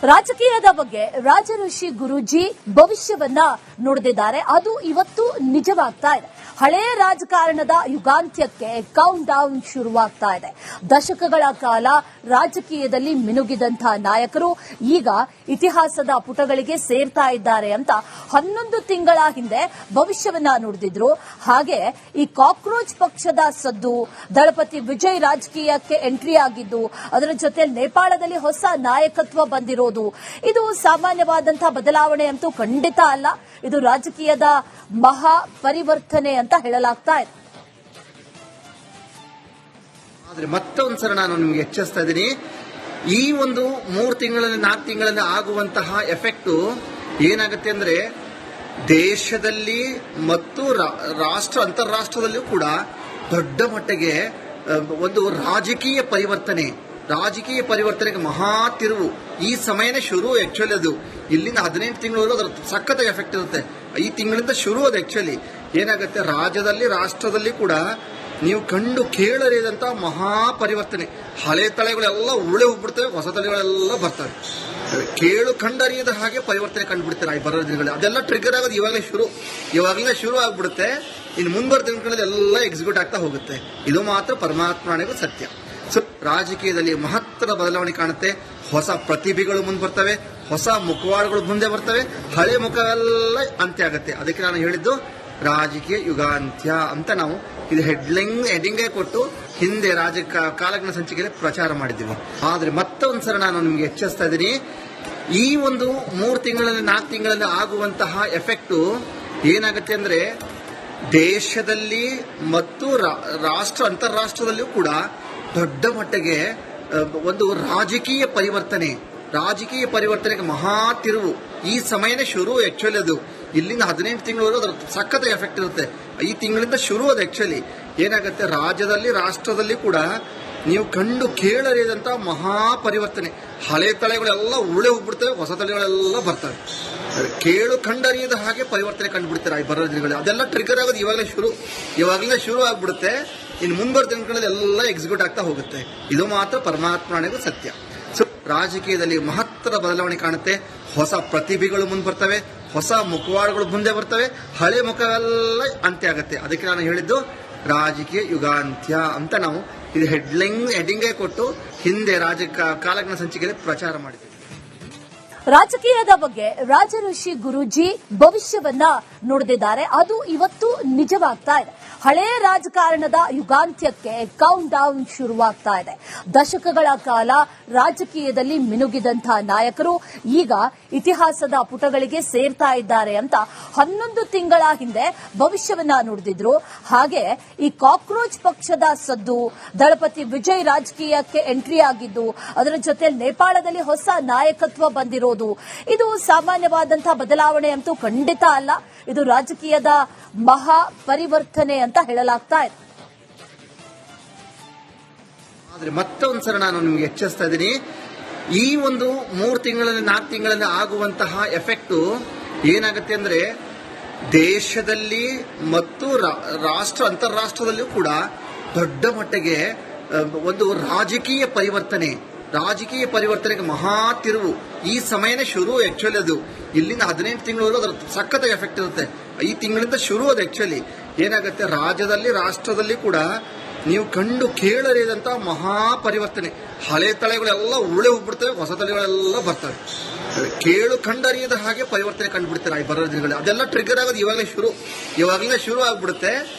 ರಾಜಕೀಯದ ಬಗ್ಗೆ ರಾಜಋಷಿ ಗುರೂಜಿ ಭವಿಷ್ಯವನ್ನ ನುಡಿದಿದ್ದಾರೆ. ಅದು ಇವತ್ತು ನಿಜವಾಗ್ತಾ ಇದೆ. ಹಳೆಯ ರಾಜಕಾರಣದ ಯುಗಾಂತ್ಯಕ್ಕೆ ಕೌಂಟ್ ಡೌನ್ ಶುರುವಾಗ್ತಾ ಇದೆ. ದಶಕಗಳ ಕಾಲ ರಾಜಕೀಯದಲ್ಲಿ ಮಿನುಗಿದಂತಹ ನಾಯಕರು ಈಗ ಇತಿಹಾಸದ ಪುಟಗಳಿಗೆ ಸೇರ್ತಾ ಇದ್ದಾರೆ ಅಂತ 11 ತಿಂಗಳ ಹಿಂದೆ ಭವಿಷ್ಯವನ್ನ ನುಡಿದಿದ್ರು. ಹಾಗೆ ಈ ಕಾಕ್ರೋಚ್ ಪಕ್ಷದ ಸದ್ದು, ದಳಪತಿ ವಿಜಯ್ ರಾಜಕೀಯಕ್ಕೆ ಎಂಟ್ರಿ ಆಗಿದ್ದು, ಅದರ ಜೊತೆ ನೇಪಾಳದಲ್ಲಿ ಹೊಸ ನಾಯಕತ್ವ ಬಂದಿರೋದು, ಇದು ಸಾಮಾನ್ಯವಾದಂತಹ ಬದಲಾವಣೆ ಅಂತೂ ಖಂಡಿತ ಅಲ್ಲ. ಇದು ರಾಜಕೀಯದ ಮಹಾ ಪರಿವರ್ತನೆ ಅಂತ ಹೇಳಲಾಗ್ತಾ ಇದೆ. ಆದ್ರೆ ಮತ್ತೊಂದ್ಸಲ ನಾನು ನಿಮಗೆ ಎಚ್ಚರಿಸ್ತಾ ಇದ್ದೀನಿ, ಈ ಒಂದು 3 ತಿಂಗಳಲ್ಲಿ 4 ತಿಂಗಳಲ್ಲಿ ಆಗುವಂತಹ ಎಫೆಕ್ಟ್ ಏನಾಗುತ್ತೆ ಅಂದ್ರೆ ದೇಶದಲ್ಲಿ ಮತ್ತು ಅಂತಾರಾಷ್ಟ್ರದಲ್ಲಿಯೂ ಕೂಡ ದೊಡ್ಡ ಮಟ್ಟಿಗೆ ಒಂದು ರಾಜಕೀಯ ಪರಿವರ್ತನೆಗೆ ಮಹಾ ತಿರುವು ಈ ಸಮಯನೇ ಶುರು. ಆಕ್ಚುಲಿ ಅದು ಇಲ್ಲಿಂದ 18 ತಿಂಗಳು ಅದರ ಸಖತ್ ಎಫೆಕ್ಟ್ ಇರುತ್ತೆ. ಈ ತಿಂಗಳಿಂದ ಶುರು ಅದು. ಆಕ್ಚುಲಿ ಏನಾಗುತ್ತೆ, ರಾಷ್ಟ್ರದಲ್ಲಿ ಕೂಡ ನೀವು ಕಂಡು ಕೇಳರಿದಂತ ಮಹಾ ಪರಿವರ್ತನೆ. ಹಳೆ ತಲೆಗಳೆಲ್ಲ ಉರುಳೆ ಹೋಗ್ಬಿಡ್ತವೆ, ಹೊಸ ತಲೆಗಳೆಲ್ಲ ಬರ್ತವೆ. ಕೇಳು ಕಂಡರಿಯದ ಹಾಗೆ ಪರಿವರ್ತನೆ ಕಂಡುಬಿಡ್ತಾರೆ ಈ ಬರೋ ದಿನಗಳಲ್ಲಿ. ಅದೆಲ್ಲ ಟ್ರಿಗರ್ ಆಗೋದು ಇವಾಗಲೇ ಶುರು ಆಗ್ಬಿಡುತ್ತೆ. ಇನ್ನು ಮುಂಬರುವ ದಿನಗಳಲ್ಲಿ ಎಲ್ಲ ಎಕ್ಸಿಕ್ಯೂಟ್ ಆಗ್ತಾ ಹೋಗುತ್ತೆ. ಇದು ಮಾತ್ರ ಪರಮಾತ್ಮನಿಗೂ ಸತ್ಯ. ಸೊ ರಾಜಕೀಯದಲ್ಲಿ ಮಹತ್ತರ ಬದಲಾವಣೆ ಕಾಣುತ್ತೆ. ಹೊಸ ಪ್ರತಿಭೆಗಳು ಮುಂದೆ ಬರ್ತವೆ, ಹೊಸ ಮುಖವಾಡಗಳು ಮುಂದೆ ಬರ್ತವೆ, ಹಳೆ ಮುಖವೆಲ್ಲ ಅಂತ್ಯ ಆಗುತ್ತೆ. ಅದಕ್ಕೆ ನಾನು ಹೇಳಿದ್ದು ರಾಜಕೀಯ ಯುಗಾಂತ್ಯ ಅಂತ ನಾವು ಇದು ಹೆಡ್ಡಿಂಗ್ ಕೊಟ್ಟು ಹಿಂದೆ ಕಾಲಜ್ಞ ಸಂಚಿಕೆಯಲ್ಲಿ ಪ್ರಚಾರ ಮಾಡಿದ್ದೀವಿ. ಆದ್ರೆ ಮತ್ತೊಂದ್ಸಲ ನಾನು ನಿಮಗೆ ಎಚ್ಚರಿಸ್ತಾ ಇದ್ದೀನಿ, ಈ ಒಂದು 3 ತಿಂಗಳಲ್ಲಿ 4 ತಿಂಗಳಲ್ಲಿ ಆಗುವಂತಹ ಎಫೆಕ್ಟ್ ಏನಾಗುತ್ತೆ ಅಂದ್ರೆ ದೇಶದಲ್ಲಿ ಮತ್ತು ಅಂತಾರಾಷ್ಟ್ರದಲ್ಲಿಯೂ ಕೂಡ ದೊಡ್ಡ ಮಟ್ಟಿಗೆ ಒಂದು ರಾಜಕೀಯ ಪರಿವರ್ತನೆಗೆ ಮಹಾ ತಿರುವು ಈ ಸಮಯನೇ ಶುರು. ಆಕ್ಚುಲಿ ಅದು ಇಲ್ಲಿಂದ 18 ತಿಂಗಳು ಅದರ ಸಖತ್ ಎಫೆಕ್ಟ್ ಇರುತ್ತೆ. ಈ ತಿಂಗಳಿಂದ ಶುರು ಅದು. ಆಕ್ಚುಲಿ ಏನಾಗುತ್ತೆ, ರಾಷ್ಟ್ರದಲ್ಲಿ ಕೂಡ ನೀವು ಕಂಡು ಕೇಳರಿದಂತ ಮಹಾ ಪರಿವರ್ತನೆ. ಹಳೆ ತಲೆಗಳೆಲ್ಲ ಉರುಳೆ ಹೋಗ್ಬಿಡ್ತವೆ, ಹೊಸ ತಲೆಗಳೆಲ್ಲ ಬರ್ತವೆ. ಕೇಳು ಕಂಡರಿಯದ ಹಾಗೆ ಪರಿವರ್ತನೆ ಕಂಡುಬಿಡ್ತಾರೆ ಈ ಬರೋ ದಿನಗಳಲ್ಲಿ. ಅದೆಲ್ಲ ಟ್ರಿಗರ್ ಆಗೋದು ಇವಾಗಲೇ ಶುರು ಆಗ್ಬಿಡುತ್ತೆ. ಇನ್ನು ಮುಂಬರುವ ದಿನಗಳಲ್ಲಿ ಎಲ್ಲ ಎಕ್ಸಿಕ್ಯೂಟ್ ಆಗ್ತಾ ಹೋಗುತ್ತೆ. ಇದು ಮಾತ್ರ ಪರಮಾತ್ಮನಿಗೂ ಸತ್ಯ. ಸೊ ರಾಜಕೀಯದಲ್ಲಿ ಮಹತ್ತರ ಬದಲಾವಣೆ ಕಾಣುತ್ತೆ. ಹೊಸ ಪ್ರತಿಭೆಗಳು ಮುಂದೆ ಬರ್ತವೆ, ಹೊಸ ಮುಖವಾಡಗಳು ಮುಂದೆ ಬರ್ತವೆ, ಹಳೆ ಮುಖವೆಲ್ಲ ಅಂತ್ಯ ಆಗುತ್ತೆ. ಅದಕ್ಕೆ ನಾನು ಹೇಳಿದ್ದು ರಾಜಕೀಯ ಯುಗಾಂತ್ಯ ಅಂತ ನಾವು ಇದು ಹೆಡ್ಡಿಂಗ್ ಕೊಟ್ಟು ಹಿಂದೆ ಕಾಲಜ್ಞ ಸಂಚಿಕೆಯಲ್ಲಿ ಪ್ರಚಾರ ಮಾಡಿದ್ದೀವಿ. ರಾಜಕೀಯದ ಬಗ್ಗೆ ರಾಜಋಷಿ ಗುರೂಜಿ ಭವಿಷ್ಯವನ್ನ ನುಡಿದಿದ್ದಾರೆ. ಅದು ಇವತ್ತು ನಿಜವಾಗ್ತಾ ಇದೆ. ಹಳೆಯ ರಾಜಕಾರಣದ ಯುಗಾಂತ್ಯಕ್ಕೆ ಕೌಂಟ್ ಡೌನ್ ಶುರುವಾಗ್ತಾ ಇದೆ. ದಶಕಗಳ ಕಾಲ ರಾಜಕೀಯದಲ್ಲಿ ಮಿನುಗಿದಂತಹ ನಾಯಕರು ಈಗ ಇತಿಹಾಸದ ಪುಟಗಳಿಗೆ ಸೇರ್ತಾ ಇದ್ದಾರೆ ಅಂತ 11 ತಿಂಗಳ ಹಿಂದೆ ಭವಿಷ್ಯವನ್ನ ನುಡಿದಿದ್ರು. ಹಾಗೆ ಈ ಕಾಕ್ರೋಚ್ ಪಕ್ಷದ ಸದ್ದು, ದಳಪತಿ ವಿಜಯ್ ರಾಜಕೀಯಕ್ಕೆ ಎಂಟ್ರಿ ಆಗಿದ್ದು, ಅದರ ಜೊತೆ ನೇಪಾಳದಲ್ಲಿ ಹೊಸ ನಾಯಕತ್ವ ಬಂದಿರೋದು, ಇದು ಸಾಮಾನ್ಯವಾದಂತಹ ಬದಲಾವಣೆ ಅಂತೂ ಖಂಡಿತ ಅಲ್ಲ. ಇದು ರಾಜಕೀಯದ ಮಹಾ ಪರಿವರ್ತನೆ ಅಂತ ಹೇಳಲಾಗ್ತಾ ಇದೆ. ಆದ್ರೆ ಮತ್ತೊಂದ್ಸಲ ನಾನು ನಿಮಗೆ ಎಚ್ಚರಿಸ್ತಾ ಇದ್ದೀನಿ, ಈ ಒಂದು 3 ತಿಂಗಳಲ್ಲಿ 4 ತಿಂಗಳಲ್ಲಿ ಆಗುವಂತಹ ಎಫೆಕ್ಟ್ ಏನಾಗುತ್ತೆ ಅಂದ್ರೆ ದೇಶದಲ್ಲಿ ಮತ್ತು ಅಂತಾರಾಷ್ಟ್ರದಲ್ಲಿಯೂ ಕೂಡ ದೊಡ್ಡ ಮಟ್ಟಿಗೆ ಒಂದು ರಾಜಕೀಯ ಪರಿವರ್ತನೆಗೆ ಮಹಾ ತಿರುವು ಈ ಸಮಯನೇ ಶುರು. ಆಕ್ಚುಲಿ ಅದು ಇಲ್ಲಿಂದ 18 ತಿಂಗಳು ಅದರ ಸಖತ್ ಎಫೆಕ್ಟ್ ಇರುತ್ತೆ. ಈ ತಿಂಗಳಿಂದ ಶುರು ಅದು. ಆಕ್ಚುಲಿ ಏನಾಗುತ್ತೆ, ರಾಷ್ಟ್ರದಲ್ಲಿ ಕೂಡ ನೀವು ಕಂಡು ಕೇಳರಿದಂತ ಮಹಾ ಪರಿವರ್ತನೆ. ಹಳೆ ತಲೆಗಳೆಲ್ಲ ಉರುಳೆ ಹೋಗ್ಬಿಡ್ತವೆ, ಹೊಸ ತಲೆಗಳೆಲ್ಲ ಬರ್ತವೆ. ಕೇಳು ಕಂಡರಿಯದ ಹಾಗೆ ಪರಿವರ್ತನೆ ಕಂಡುಬಿಡ್ತಾರೆ ಈ ಬರೋ ದಿನಗಳಲ್ಲಿ. ಅದೆಲ್ಲ ಟ್ರಿಗರ್ ಆಗೋದು ಇವಾಗಲೇ ಶುರು ಆಗ್ಬಿಡುತ್ತೆ.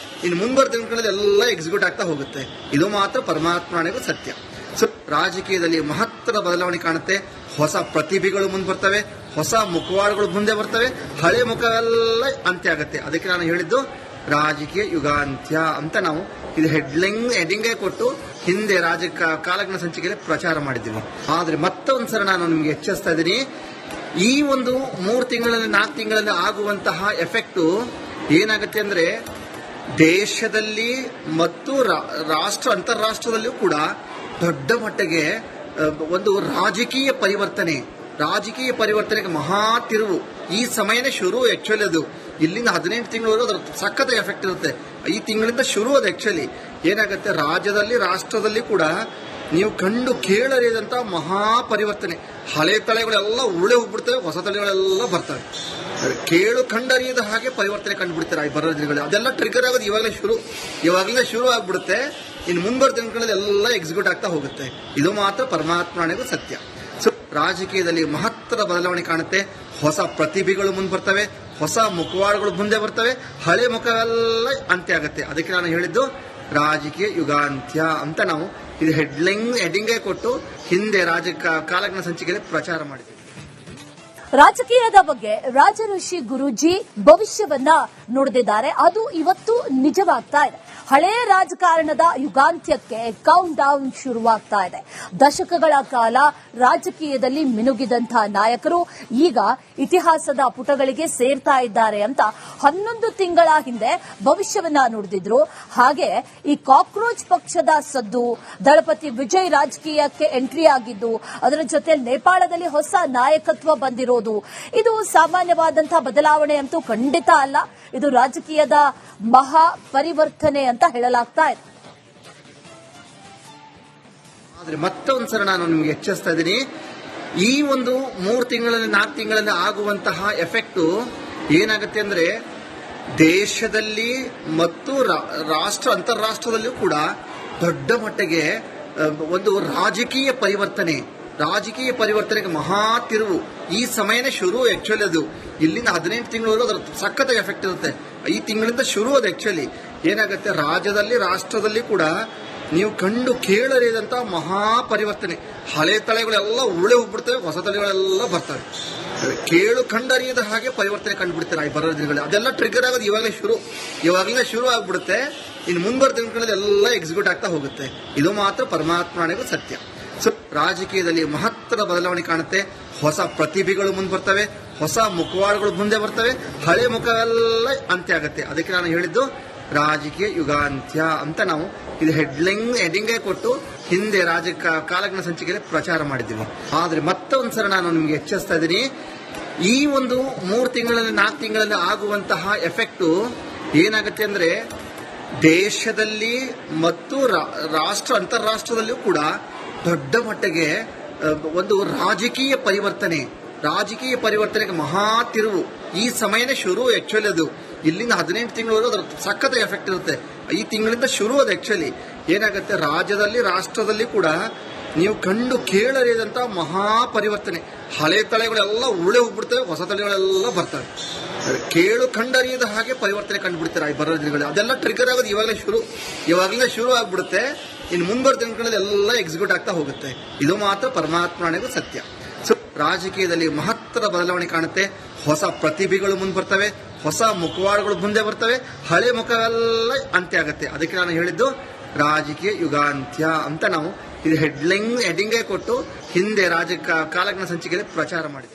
ಇನ್ನು ಮುಂಬರುವ ದಿನಗಳಲ್ಲಿ ಎಲ್ಲ ಎಕ್ಸಿಕ್ಯೂಟ್ ಆಗ್ತಾ ಹೋಗುತ್ತೆ. ಇದು ಮಾತ್ರ ಪರಮಾತ್ಮನಿಗೂ ಸತ್ಯ. ಸೊ ರಾಜಕೀಯದಲ್ಲಿ ಮಹತ್ತರ ಬದಲಾವಣೆ ಕಾಣುತ್ತೆ. ಹೊಸ ಪ್ರತಿಭೆಗಳು ಮುಂದೆ ಬರ್ತವೆ, ಹೊಸ ಮುಖವಾಡಗಳು ಮುಂದೆ ಬರ್ತವೆ, ಹಳೆ ಮುಖವೆಲ್ಲ ಅಂತ್ಯ ಆಗುತ್ತೆ. ಅದಕ್ಕೆ ನಾನು ಹೇಳಿದ್ದು ರಾಜಕೀಯ ಯುಗಾಂತ್ಯ ಅಂತ ನಾವು ಇದು ಹೆಡ್ಡಿಂಗ್ ಕೊಟ್ಟು ಹಿಂದೆ ಕಾಲಜ್ಞ ಸಂಚಿಕೆಯಲ್ಲಿ ಪ್ರಚಾರ ಮಾಡಿದ್ದೀವಿ. ಆದ್ರೆ ಮತ್ತೊಂದ್ಸಲ ನಾನು ನಿಮಗೆ ಎಚ್ಚರಿಸ್ತಾ ಇದ್ದೀನಿ, ಈ ಒಂದು 3 ತಿಂಗಳಲ್ಲಿ 4 ತಿಂಗಳಲ್ಲಿ ಆಗುವಂತಹ ಎಫೆಕ್ಟ್ ಏನಾಗುತ್ತೆ ಅಂದ್ರೆ ದೇಶದಲ್ಲಿ ಮತ್ತು ಅಂತಾರಾಷ್ಟ್ರದಲ್ಲಿಯೂ ಕೂಡ ದೊಡ್ಡ ಮಟ್ಟಿಗೆ ಒಂದು ರಾಜಕೀಯ ಪರಿವರ್ತನೆಗೆ ಮಹಾ ತಿರುವು ಈ ಸಮಯನೇ ಶುರು. ಆಕ್ಚುಲಿ ಅದು ಇಲ್ಲಿಂದ 18 ತಿಂಗಳು ಅದರ ಸಖತ್ ಎಫೆಕ್ಟ್ ಇರುತ್ತೆ. ಈ ತಿಂಗಳಿಂದ ಶುರು ಅದು. ಆಕ್ಚುಲಿ ಏನಾಗುತ್ತೆ, ರಾಷ್ಟ್ರದಲ್ಲಿ ಕೂಡ ನೀವು ಕಂಡು ಕೇಳರಿಯದಂತ ಮಹಾ ಪರಿವರ್ತನೆ. ಹಳೆ ತಲೆಗಳೆಲ್ಲ ಉರುಳೆ ಹೋಗ್ಬಿಡ್ತವೆ, ಹೊಸ ತಲೆಗಳೆಲ್ಲ ಬರ್ತವೆ. ಕೇಳು ಕಂಡರಿಯದ ಹಾಗೆ ಪರಿವರ್ತನೆ ಕಂಡುಬಿಡ್ತಾರೆ ಈ ಬರೋ ದಿನಗಳಲ್ಲಿ. ಅದೆಲ್ಲ ಟ್ರಿಗರ್ ಆಗೋದು ಇವಾಗಲೇ ಶುರು ಆಗ್ಬಿಡುತ್ತೆ. ಇನ್ನು ಮುಂಬರೋ ದಿನಗಳಲ್ಲಿ ಎಲ್ಲ ಎಕ್ಸಿಕ್ಯೂಟ್ ಆಗ್ತಾ ಹೋಗುತ್ತೆ. ಇದು ಮಾತ್ರ ಪರಮಾತ್ಮನಿಗೂ ಸತ್ಯ. ಸೊ ರಾಜಕೀಯದಲ್ಲಿ ಮಹತ್ತರ ಬದಲಾವಣೆ ಕಾಣುತ್ತೆ. ಹೊಸ ಪ್ರತಿಭೆಗಳು ಮುಂದೆ ಬರ್ತವೆ, ಹೊಸ ಮುಖವಾಡಗಳು ಮುಂದೆ ಬರ್ತವೆ, ಹಳೆ ಮುಖವೆಲ್ಲ ಅಂತ್ಯ ಆಗುತ್ತೆ. ಅದಕ್ಕೆ ನಾನು ಹೇಳಿದ್ದು ರಾಜಕೀಯ ಯುಗಾಂತ್ಯ ಅಂತ ನಾವು ಇದು ಹೆಡ್ಡಿಂಗೇ ಕೊಟ್ಟು ಹಿಂದೆ ಕಾಲಜ್ಞಾನ ಸಂಚಿಕೆಯಲ್ಲಿ ಪ್ರಚಾರ ಮಾಡಿದ್ದೀವಿ. ರಾಜಕೀಯದ ಬಗ್ಗೆ ರಾಜಋಷಿ ಗುರೂಜಿ ಭವಿಷ್ಯವನ್ನ ನುಡಿದಿದ್ದಾರೆ. ಅದು ಇವತ್ತು ನಿಜವಾಗ್ತಾ ಇದೆ. ಹಳೇ ರಾಜಕಾರಣದ ಯುಗಾಂತ್ಯಕ್ಕೆ ಕೌಂಟ್ ಡೌನ್ ಶುರುವಾಗ್ತಾ ಇದೆ. ದಶಕಗಳ ಕಾಲ ರಾಜಕೀಯದಲ್ಲಿ ಮಿನುಗಿದಂತಹ ನಾಯಕರು ಈಗ ಇತಿಹಾಸದ ಪುಟಗಳಿಗೆ ಸೇರ್ತಾ ಇದ್ದಾರೆ ಅಂತ 11 ತಿಂಗಳ ಹಿಂದೆ ಭವಿಷ್ಯವನ್ನ ನುಡಿದಿದ್ರು. ಹಾಗೆ ಈ ಕಾಕ್ರೋಚ್ ಪಕ್ಷದ ಸದ್ದು, ದಳಪತಿ ವಿಜಯ್ ರಾಜಕೀಯಕ್ಕೆ ಎಂಟ್ರಿ ಆಗಿದ್ದು, ಅದರ ಜೊತೆ ನೇಪಾಳದಲ್ಲಿ ಹೊಸ ನಾಯಕತ್ವ ಬಂದಿರೋದು, ಇದು ಸಾಮಾನ್ಯವಾದಂತಹ ಬದಲಾವಣೆ ಅಂತೂ ಖಂಡಿತ ಅಲ್ಲ. ಇದು ರಾಜಕೀಯದ ಮಹಾ ಪರಿವರ್ತನೆ ಅಂತ ಹೇಳಲಾಗ್ತಾ ಇದೆ. ಆದ್ರೆ ಮತ್ತೊಂದ್ಸಲ ನಾನು ನಿಮ್ಗೆ ಎಚ್ಚರಿಸ್ತಾ ಇದ್ದೀನಿ, ಈ ಒಂದು 3 ತಿಂಗಳಲ್ಲಿ 4 ತಿಂಗಳಲ್ಲಿ ಆಗುವಂತಹ ಎಫೆಕ್ಟ್ ಏನಾಗುತ್ತೆ ಅಂದ್ರೆ ದೇಶದಲ್ಲಿ ಮತ್ತು ಅಂತಾರಾಷ್ಟ್ರದಲ್ಲಿಯೂ ಕೂಡ ದೊಡ್ಡ ಮಟ್ಟಿಗೆ ಒಂದು ರಾಜಕೀಯ ಪರಿವರ್ತನೆಗೆ ಮಹಾ ತಿರುವು. ಈ ಸಮಯನೇ ಶುರು. ಆಕ್ಚುಲಿ ಅದು ಇಲ್ಲಿಂದ 18 ತಿಂಗಳು ಅದರ ಸಖತ್ತಾಗಿ ಎಫೆಕ್ಟ್ ಇರುತ್ತೆ. ಈ ತಿಂಗಳಿಂದ ಶುರು ಅದು. ಆಕ್ಚುಲಿ ಏನಾಗುತ್ತೆ, ರಾಷ್ಟ್ರದಲ್ಲಿ ಕೂಡ ನೀವು ಕಂಡು ಕೇಳರಿಯದಂತ ಮಹಾ ಪರಿವರ್ತನೆ. ಹಳೆ ತಲೆಗಳೆಲ್ಲ ಉರುಳೆ ಹೋಗ್ಬಿಡ್ತವೆ, ಹೊಸ ತಲೆಗಳೆಲ್ಲ ಬರ್ತವೆ. ಕೇಳು ಕಂಡರಿಯದ ಹಾಗೆ ಪರಿವರ್ತನೆ ಕಂಡುಬಿಡ್ತಾರೆ ಈ ಬರೋ ದಿನಗಳಲ್ಲಿ. ಅದೆಲ್ಲ ಟ್ರಿಗರ್ ಆಗೋದು ಇವಾಗಲೇ ಶುರು ಆಗ್ಬಿಡುತ್ತೆ. ಇನ್ನು ಮುಂಬರೋ ದಿನಗಳಲ್ಲಿ ಎಲ್ಲ ಎಕ್ಸಿಕ್ಯೂಟ್ ಆಗ್ತಾ ಹೋಗುತ್ತೆ. ಇದು ಮಾತ್ರ ಪರಮಾತ್ಮನಿಗೂ ಸತ್ಯ. ಸೊ ರಾಜಕೀಯದಲ್ಲಿ ಮಹತ್ತರ ಬದಲಾವಣೆ ಕಾಣುತ್ತೆ. ಹೊಸ ಪ್ರತಿಭೆಗಳು ಮುಂದೆ ಬರ್ತವೆ, ಹೊಸ ಮುಖವಾಡಗಳು ಮುಂದೆ ಬರ್ತವೆ, ಹಳೆ ಮುಖವೆಲ್ಲ ಅಂತ್ಯ ಆಗುತ್ತೆ. ಅದಕ್ಕೆ ನಾನು ಹೇಳಿದ್ದು ರಾಜಕೀಯ ಯುಗಾಂತ್ಯ ಅಂತ ನಾವು ಇದು ಹೆಡ್ಡಿಂಗೇ ಕೊಟ್ಟು ಹಿಂದೆ ಕಾಲಜ್ಞಾನ ಸಂಚಿಕೆಯಲ್ಲಿ ಪ್ರಚಾರ ಮಾಡಿದ್ದೀವಿ. ಆದ್ರೆ ಮತ್ತೊಂದ್ಸಲ ನಾನು ನಿಮ್ಗೆ ಎಚ್ಚರಿಸ್ತಾ ಇದ್ದೀನಿ, ಈ ಒಂದು 3 ತಿಂಗಳಲ್ಲಿ 4 ತಿಂಗಳಲ್ಲಿ ಆಗುವಂತಹ ಎಫೆಕ್ಟ್ ಏನಾಗುತ್ತೆ ಅಂದ್ರೆ ದೇಶದಲ್ಲಿ ಮತ್ತು ಅಂತಾರಾಷ್ಟ್ರದಲ್ಲಿಯೂ ಕೂಡ ದೊಡ್ಡ ಮಟ್ಟಿಗೆ ಒಂದು ರಾಜಕೀಯ ಪರಿವರ್ತನೆಗೆ ಮಹಾ ತಿರುವು. ಈ ಸಮಯನೇ ಶುರು. ಆಕ್ಚುಲಿ ಅದು ಇಲ್ಲಿಂದ 18 ತಿಂಗಳು ಅದರ ಸಖತ್ತಾಗಿ ಎಫೆಕ್ಟ್ ಇರುತ್ತೆ. ಈ ತಿಂಗಳಿಂದ ಶುರು ಅದು. ಆಕ್ಚುಲಿ ಏನಾಗುತ್ತೆ, ರಾಷ್ಟ್ರದಲ್ಲಿ ಕೂಡ ನೀವು ಕಂಡು ಕೇಳರಿಯದಂತ ಮಹಾ ಪರಿವರ್ತನೆ. ಹಳೆ ತಲೆಗಳೆಲ್ಲ ಉರುಳೆ ಹೋಗ್ಬಿಡ್ತವೆ, ಹೊಸ ತಲೆಗಳೆಲ್ಲ ಬರ್ತವೆ. ಕೇಳು ಕಂಡರಿಯದ ಹಾಗೆ ಪರಿವರ್ತನೆ ಕಂಡುಬಿಡ್ತಾರೆ ಈ ಬರೋ ದಿನಗಳಲ್ಲಿ. ಅದೆಲ್ಲ ಟ್ರಿಗರ್ ಆಗೋದು ಇವಾಗಲೇ ಶುರು ಆಗ್ಬಿಡುತ್ತೆ. ಇನ್ನು ಮುಂಬರೋ ದಿನಗಳಲ್ಲಿ ಎಲ್ಲ ಎಕ್ಸಿಕ್ಯೂಟ್ ಆಗ್ತಾ ಹೋಗುತ್ತೆ. ಇದು ಮಾತ್ರ ಪರಮಾತ್ಮನಿಗೂ ಸತ್ಯ. ಸೊ ರಾಜಕೀಯದಲ್ಲಿ ಮಹತ್ತರ ಬದಲಾವಣೆ ಕಾಣುತ್ತೆ. ಹೊಸ ಪ್ರತಿಭೆಗಳು ಮುಂದೆ ಬರ್ತವೆ, ಹೊಸ ಮುಖವಾಡಗಳು ಮುಂದೆ ಬರ್ತವೆ, ಹಳೆ ಮುಖವೆಲ್ಲ ಅಂತ್ಯ ಆಗುತ್ತೆ. ಅದಕ್ಕೆ ನಾನು ಹೇಳಿದ್ದು ರಾಜಕೀಯ ಯುಗಾಂತ್ಯ ಅಂತ ನಾವು ಇದು ಹೆಡ್ಡಿಂಗೇ ಕೊಟ್ಟು ಹಿಂದೆ ಕಾಲಜ್ಞಾನ ಸಂಚಿಕೆಯಲ್ಲಿ ಪ್ರಚಾರ ಮಾಡಿದ್ದೀವಿ.